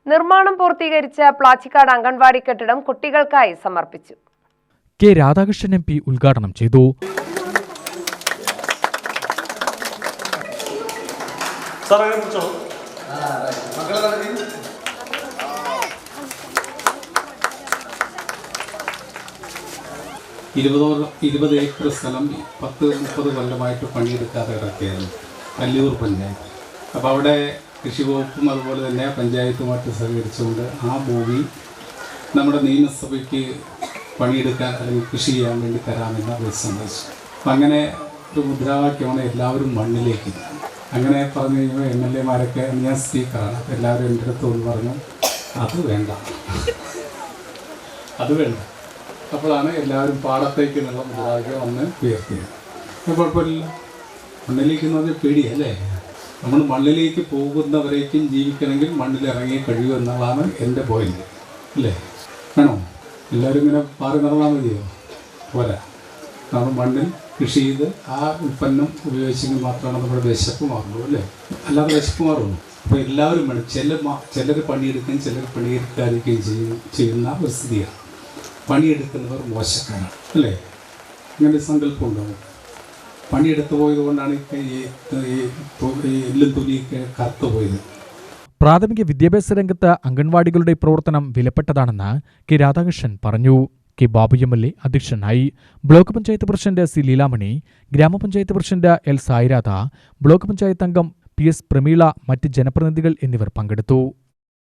നിർമ്മാണം പൂർത്തീകരിച്ച പ്ലാച്ചിക്കാട് അംഗൻവാടി കെട്ടിടം കുട്ടികൾക്കായി സമർപ്പിച്ചു. കെ രാധാകൃഷ്ണൻ MP ഉദ്ഘാടനം ചെയ്തു. ഇരുപത് ഏക്കർ സ്ഥലം 10-30 കൊല്ലമായിട്ട് പണിയെടുക്കാതെ കിടക്കുകയാണ് കല്ലൂർ പഞ്ചായത്ത്. അപ്പോൾ അവിടെ കൃഷി വകുപ്പും അതുപോലെ തന്നെ പഞ്ചായത്തുമായിട്ട് സഹകരിച്ചുകൊണ്ട് ആ ഭൂമി നമ്മുടെ നിയമസഭയ്ക്ക് പണിയെടുക്കാൻ അല്ലെങ്കിൽ കൃഷി ചെയ്യാൻ വേണ്ടി തരാമെന്ന് അവർ സമ്മതിച്ചു. അപ്പം അങ്ങനെ ഒരു മുദ്രാവാക്യമാണ് എല്ലാവരും മണ്ണിലേക്ക്. അങ്ങനെ പറഞ്ഞു കഴിയുമ്പോൾ MLA-മാരൊക്കെ ഞാൻ സ്പീക്കറാണ്. അപ്പോൾ എല്ലാവരും എൻ്റെ അടുത്ത് പറഞ്ഞു അത് വേണ്ട. അപ്പോഴാണ് എല്ലാവരും പാടത്തേക്ക് എന്നുള്ള മുദ്രാവാക്യം വന്ന് ഉയർത്തിയത്. കുഴപ്പമില്ല, മണ്ണിലേക്ക് എന്ന് പറഞ്ഞാൽ പേടിയല്ലേ. നമ്മൾ മണ്ണിലേക്ക് പോകുന്നവരേക്കും ജീവിക്കണമെങ്കിൽ മണ്ണിലിറങ്ങി കഴിയൂ എന്നുള്ളതാണ് എൻ്റെ പോയിന്റ് അല്ലേ. വേണോ എല്ലാവരും ഇങ്ങനെ മാറി നടന്നാൽ മതിയോ? പോരാ. നമ്മൾ മണ്ണിൽ കൃഷി ചെയ്ത് ആ ഉൽപ്പന്നം ഉപയോഗിച്ചെങ്കിൽ മാത്രമാണ് നമ്മുടെ വിശപ്പ് മാറുള്ളൂ അല്ലേ. അല്ലാതെ വിശപ്പ് മാറുള്ളൂ. അപ്പോൾ എല്ലാവരും വേണം. ചിലർ പണിയെടുക്കുകയും ചിലർ പണിയെടുക്കാതിരിക്കുകയും ചെയ്യുന്ന ഒരു സ്ഥിതിയാണ്. പണിയെടുക്കുന്നവർ മോശക്കാരാണ് അല്ലേ. അങ്ങനെ സങ്കല്പം ഉണ്ടാവും. പണിയെടുത്തു പോയത് കൊണ്ടാണ് എല്ലും തുണിയൊക്കെ കറുത്തുപോയത്. പ്രാഥമിക വിദ്യാഭ്യാസ രംഗത്ത് അംഗൻവാടികളുടെ പ്രവർത്തനം വിലപ്പെട്ടതാണെന്ന് കെ രാധാകൃഷ്ണൻ പറഞ്ഞു. കെ ബാബു MLA അധ്യക്ഷനായി. Block panchayat president C Leelamani, ഗ്രാമപഞ്ചായത്ത് president L Sairadha, block panchayat അംഗം PS പ്രമീള, മറ്റ് ജനപ്രതിനിധികൾ എന്നിവർ പങ്കെടുത്തു.